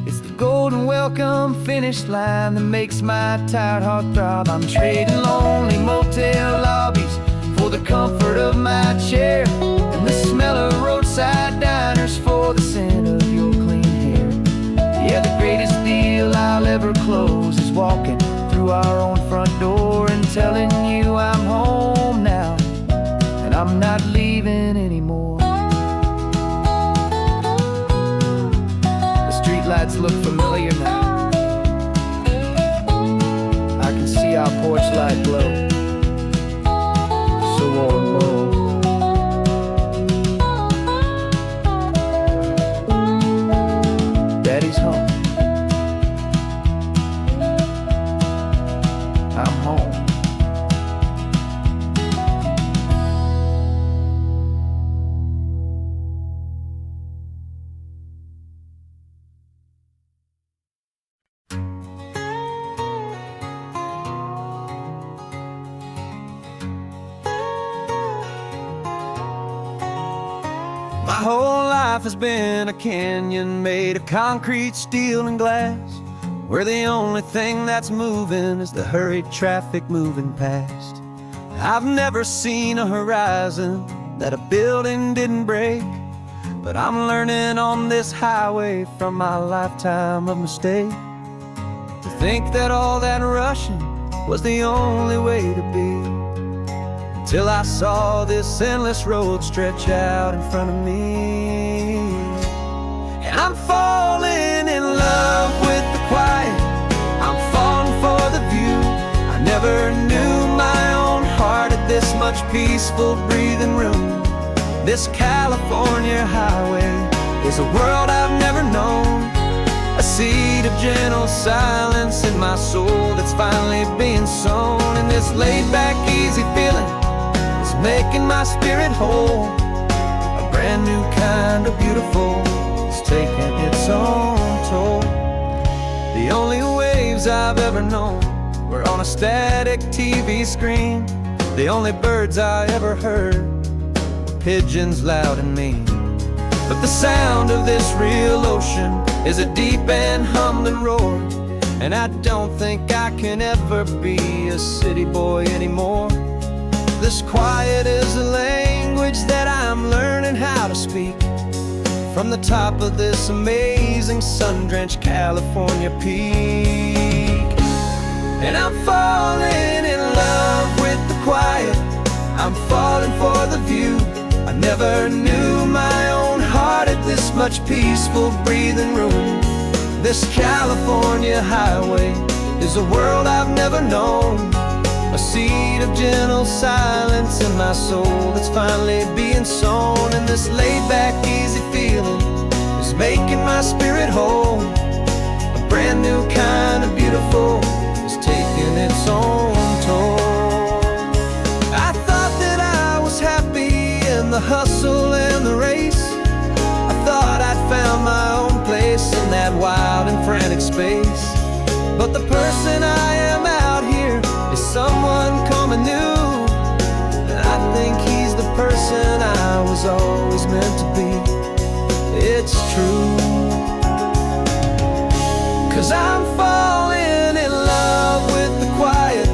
It's the golden welcome finish line that makes my tired heart throb. I'm trading lonely motel lobbies for the comfort of my chair, and the smell of roadside diners for the scent of your clean hair. Yeah, the greatest deal I'll ever close is walking through our own front door and telling you I'm home now, and I'm not leaving anymore. The streetlights look familiar now. I can see our porch light glow, so warm, low. Daddy's home. I'm home. My whole life has been a canyon made of concrete, steel, and glass, where the only thing that's moving is the hurried traffic moving past. I've never seen a horizon that a building didn't break, but I'm learning on this highway from my lifetime of mistake to think that all that rushing was the only way to be. Till I saw this endless road stretch out in front of me, and I'm falling in love with the quiet. I'm falling for the view. I never knew my own heart had this much peaceful breathing room. This California highway is a world I've never known, a seed of gentle silence in my soul that's finally being sown. And this laid-back, easy feeling is making my spirit whole. A brand new kind of beautiful is taking its own toll. The only waves I've ever known were on a static TV screen. The only birds I ever heard were pigeons loud and mean. But the sound of this real ocean is a deep and humbling roar, and I don't think I can ever be a city boy anymore. This quiet is a language that I'm learning how to speak from the top of this amazing sun-drenched California peak. And I'm falling in love with the quiet. I'm falling for the view. I never knew my own heart had this much peaceful breathing room. This California highway is a world I've never known, a seed of gentle silence in my soul that's finally being sown. And this laid-back, easy feeling is making my spirit whole. A brand new kind of beautiful is taking its own toll. I thought that I was happy in the hustle and the race. I thought I'd found my own place in that wild and frantic space. But the person I am out here is someone coming new, and I think he's the person I was always meant to be. It's true, 'cause I'm falling in love with the quiet.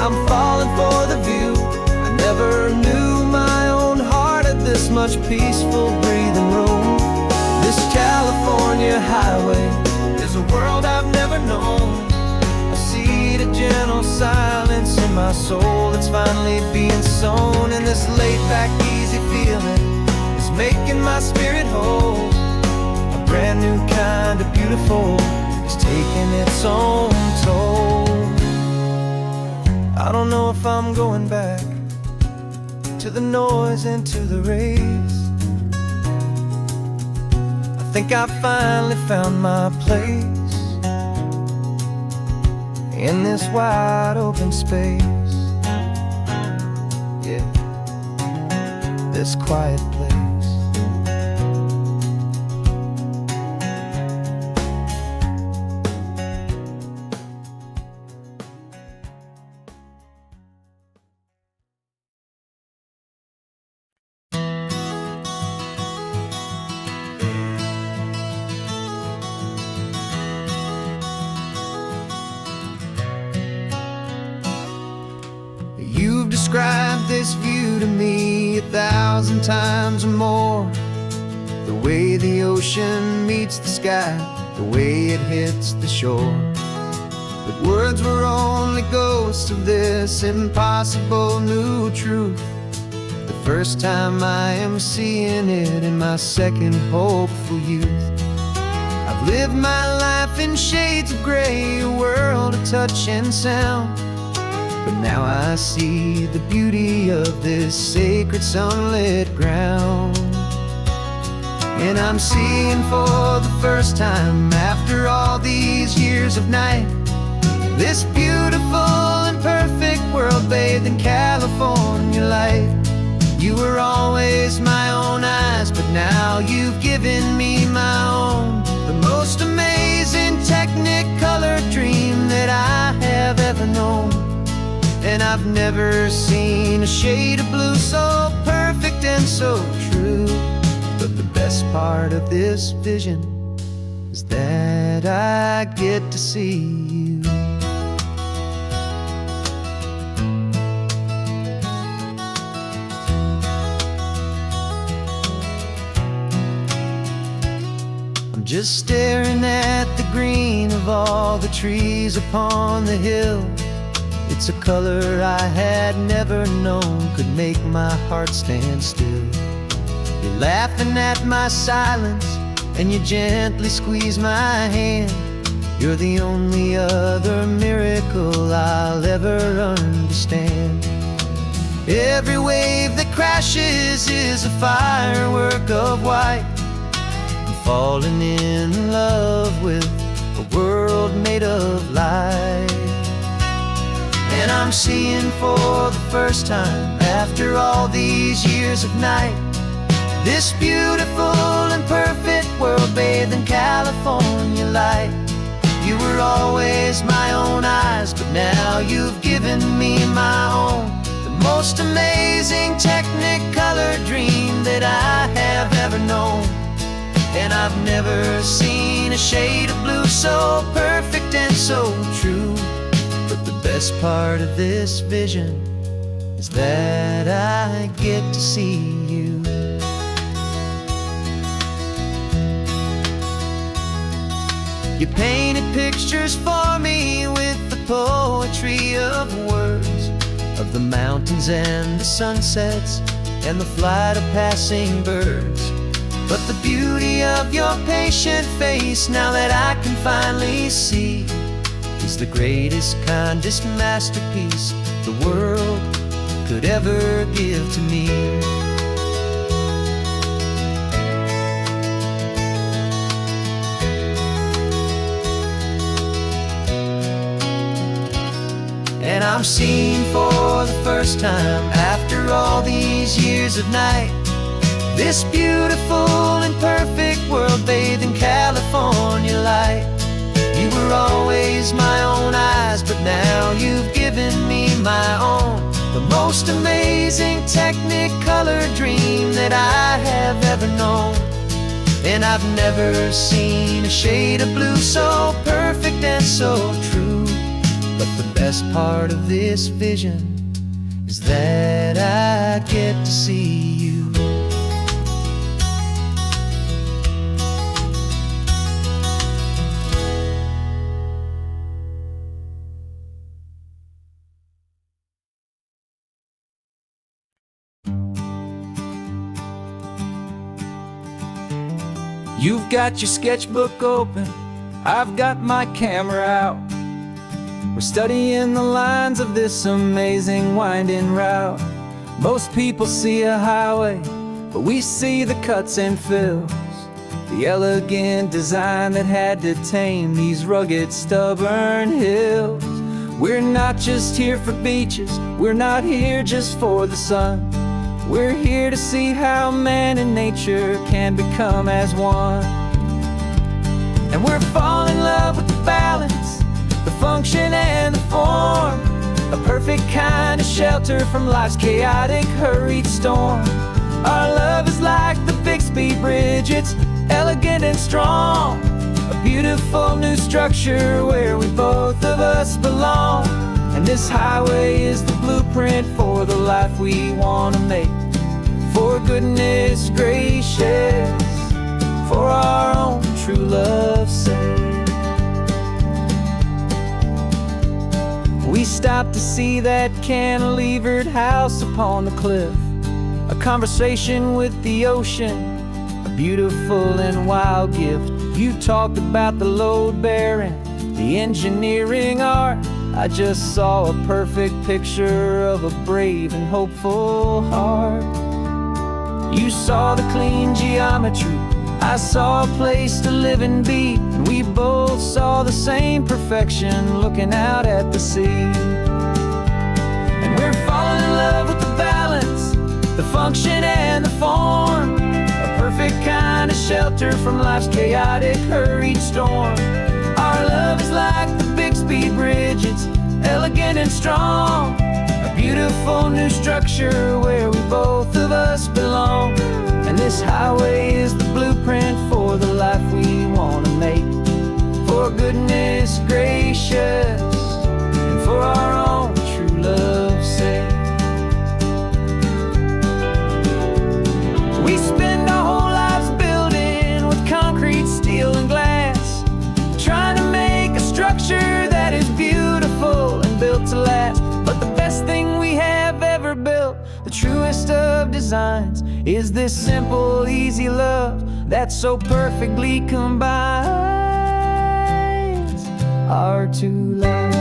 I'm falling for the view. I never knew my own heart had this much peaceful breathing room. This California highway is a world I've never known, a seed of gentle silence in my soul that's finally being sown. And this laid-back, easy feeling is making my spirit whole. A brand new kind of beautiful is taking its own toll. I don't know if I'm going back to the noise and to the race. I think I finally found my place in this wide open space. Yeah, this quiet place. describe this view to me 1,000 times or more. The way the ocean meets the sky, the way it hits the shore. But words were only ghosts of this impossible new truth. The first time I am seeing it in my second hopeful youth. I've lived my life in shades of gray, a world of touch and sound. But now I see the beauty of this sacred sunlit ground. And I'm seeing for the first time, after all these years of night, this beautiful and perfect world bathed in California light. You were always my own eyes, but now you've given me my own. The most amazing technicolor dream that I have ever known. And I've never seen a shade of blue so perfect and so true. But the best part of this vision is that I get to see you. I'm just staring at the green of all the trees upon the hill. It's a color I had never known could make my heart stand still. You're laughing at my silence, and you gently squeeze my hand. You're the only other miracle I'll ever understand. Every wave that crashes is a firework of white. I'm falling in love with a world made of light. And I'm seeing for the first time, after all these years of night, this beautiful and perfect world bathed in California light. You were always my own eyes, but now you've given me my own. The most amazing technicolor dream that I have ever known. And I've never seen a shade of blue so perfect and so true. But the best part of this vision is that I get to see you. You painted pictures for me with the poetry of words, of the mountains and the sunsets and the flight of passing birds. But the beauty of your patient face, now that I can finally see, is the greatest, kindest masterpiece the world could ever give to me. And I'm seeing for the first time, after all these years of night, this beautiful and perfect world bathed in California light. You were always my own eyes, but now you've given me my own. The most amazing technicolor dream that I have ever known. And I've never seen a shade of blue so perfect and so true. But the best part of this vision is that I get to see you. You've got your sketchbook open, I've got my camera out. We're studying the lines of this amazing winding route. Most people see a highway, but we see the cuts and fills, the elegant design that had to tame these rugged, stubborn hills. We're not just here for beaches, we're not here just for the sun. We're here to see how man and nature can become as one. And we're falling in love with the balance, the function and the form, a perfect kind of shelter from life's chaotic, hurried storm. Our love is like the Bixby Bridge, it's elegant and strong, a beautiful new structure where we both of us belong. And this highway is the blueprint for the life we want to make. For goodness gracious, for our own true love's sake. We stopped to see that cantilevered house upon the cliff, a conversation with the ocean, a beautiful and wild gift. You talked about the load bearing, the engineering art. I just saw a perfect picture of a brave and hopeful heart. You saw the clean geometry, I saw a place to live and be, and we both saw the same perfection looking out at the sea. And we're falling in love with the balance, the function and the form, a perfect kind of shelter from life's chaotic, hurried storm. Our love is like the Bixby Bridge, it's elegant and strong, a beautiful new structure where we both of us belong. And this highway is the blueprint for the life we want to make. For goodness gracious, and for our own true love's sake. We spend our whole lives building with concrete, steel, and glass, trying to make a structure that is beautiful and built to last. But the best thing we have ever built, the truest of designs, is this simple, easy love that so perfectly combines our two lives.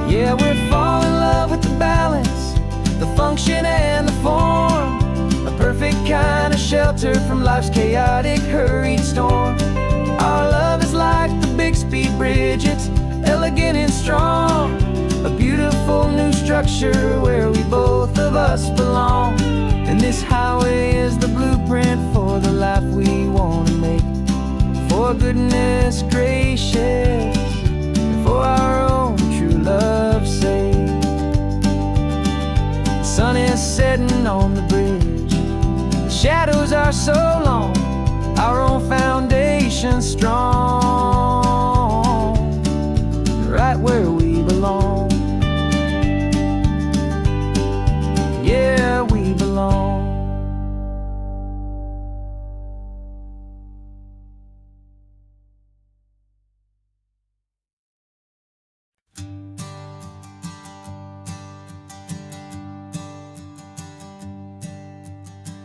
Yeah, we're falling in love with the balance, the function and the form, a perfect kind of shelter from life's chaotic, hurried storm. Our love is like the Bixby Bridge, it's elegant and strong, a beautiful new structure where we both of us belong. And this highway is the blueprint for the life we want to make. For goodness gracious, and for our own true love's sake. The sun is setting on the bridge, the shadows are so long, our own foundation strong, right where we belong. Yeah, we belong.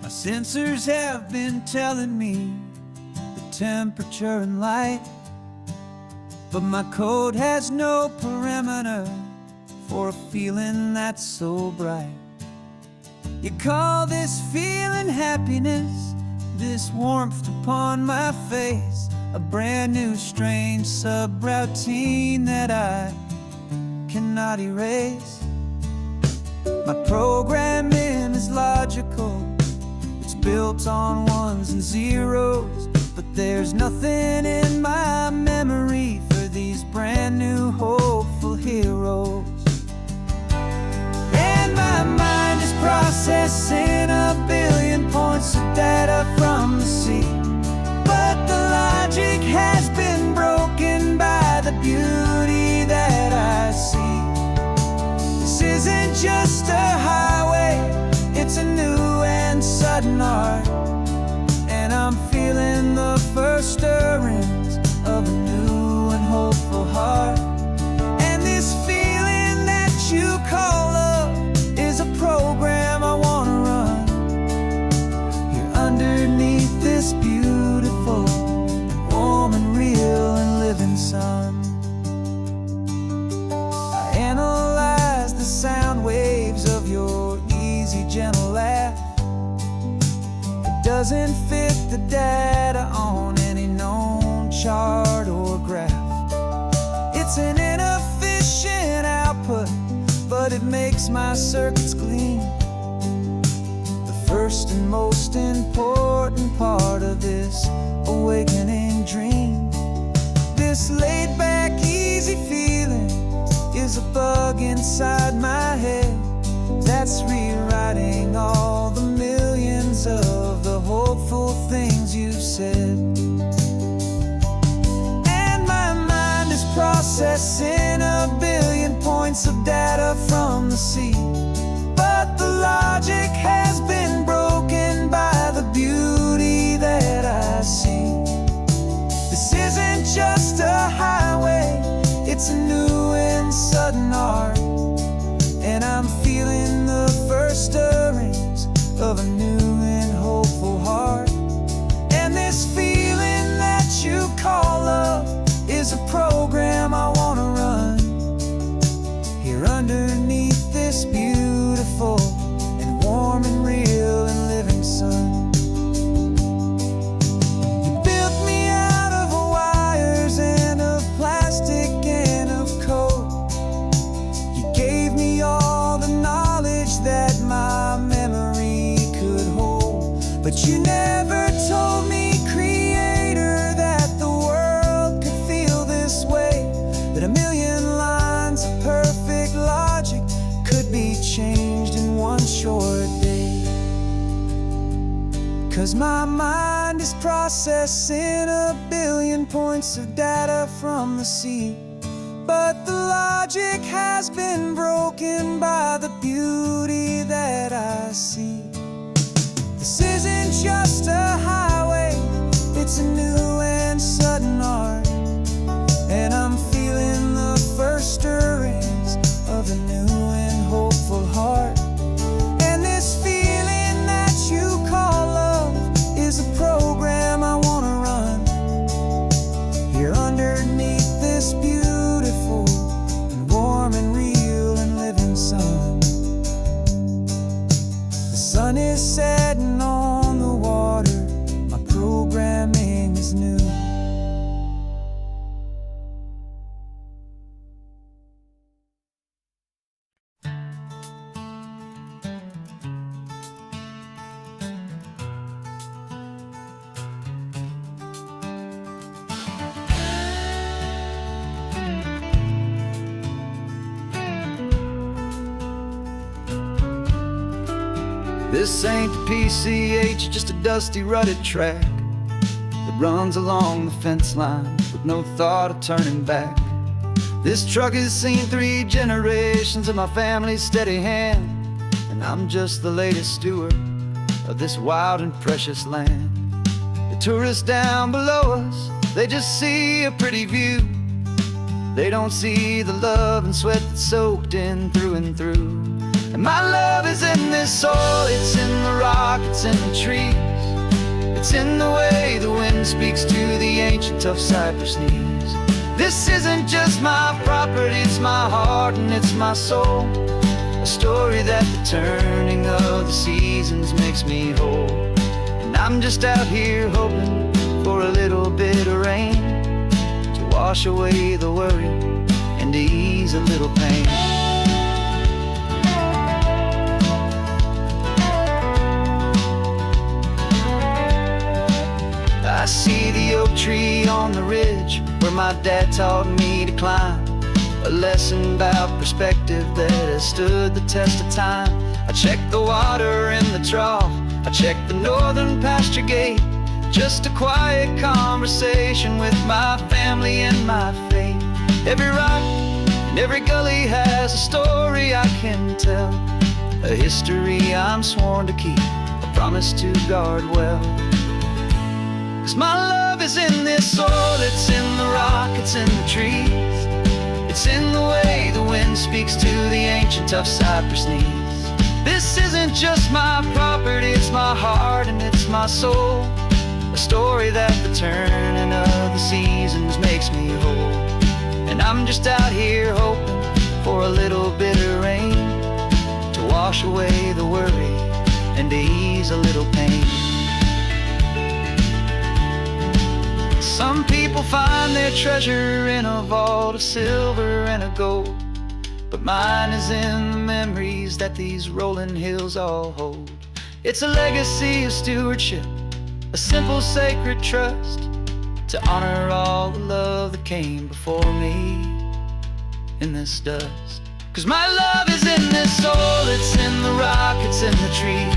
My sensors have been telling me the temperature and light, but my code has no perimeter for a feeling that's so bright. You call this feeling happiness, this warmth upon my face, a brand new strange subroutine that I cannot erase. My programming is logical, it's built on ones and zeros, but there's nothing in my memory for these brand new hopeful heroes. And my mind is processing a billion points of data from the sea, but the logic has been broken by the beauty that I see. This isn't just a highway, it's a new and sudden art, and I'm feeling the first stirrings of a new and hopeful heart. And this feeling that you call love is a program I want to run here underneath this beautiful, warm and real and living sun. I analyze the sound waves of your easy, gentle laugh. It doesn't fit the data on any known chart or graph. It's an inefficient output, but it makes my circuits clean. The first and most important part of this awakening dream. this laid back, easy feeling is a bug inside my head that's rewriting all the millions of the hopeful things you've said. And my mind is processing a billion points of data from the sea, but the logic has been broken by the beauty that I see. This isn't just a highway, it's a new and sudden art, and I'm feeling the first stirrings of a new and hopeful heart. And this feeling that you call love is a program I wanna run here underneath this beautiful and warm and real and living sun. You built me out of wires and of plastic and of code. You gave me all the knowledge that my memory could hold, but you never told me, Creator, that the world could feel this way, that a million lines of perfect logic could be changed in one short day. 'Cause my mind is processing a billion points of data from the sea, but the logic has been broken by the beauty that I see. This isn't just a highway, it's a new and sudden art, and I'm feeling the first stirrings of a new and hopeful heart. And this feeling that you call love is a program I wanna run here underneath this beautiful and warm and real and living sun. The sun is setting on the water, my programming is new. This ain't the PCH, just a dusty, rutted track that runs along the fence line with no thought of turning back. This truck has seen 3 generations of my family's steady hand, and I'm just the latest steward of this wild and precious land. The tourists down below us, they just see a pretty view. They don't see the love and sweat that's soaked in through and through. And my love is in this soil, it's in the rock, it's in the trees. It's in the way the wind speaks to the ancient tough cypress knees. This isn't just my property, it's my heart and it's my soul. A story that the turning of the seasons makes me whole. And I'm just out here hoping for a little bit of rain to wash away the worry and to ease a little pain. I see the oak tree on the ridge where my dad taught me to climb, a lesson about perspective that has stood the test of time. I check the water in the trough, I check the northern pasture gate, just a quiet conversation with my family and my faith. Every rock and every gully has a story I can tell, a history I'm sworn to keep, a promise to guard well. 'Cause my love is in this soil, it's in the rock, it's in the trees. It's in the way the wind speaks to the ancient tough cypress knees. This isn't just my property, it's my heart and it's my soul. A story that the turning of the seasons makes me whole. And I'm just out here hoping for a little bit of rain to wash away the worry and to ease a little pain. Some people find their treasure in a vault of silver and of gold, but mine is in the memories that these rolling hills all hold. It's a legacy of stewardship, a simple sacred trust to honor all the love that came before me in this dust. 'Cause my love is in this soul, it's in the rock, it's in the trees.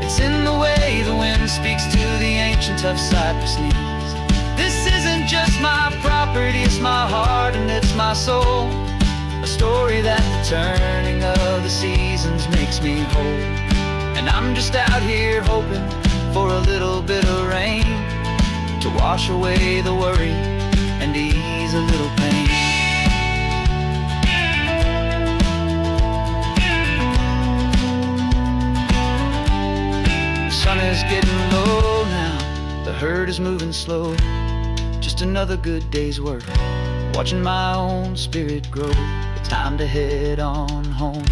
It's in the way the wind speaks to the ancient tough cypress knees. This isn't just my property, it's my heart and it's my soul. A story that the turning of the seasons makes me whole. And I'm just out here hoping for a little bit of rain to wash away the worry and ease a little pain. The sun is getting low now, the herd is moving slow. Just another good day's work, watching my own spirit grow. Time to head on home.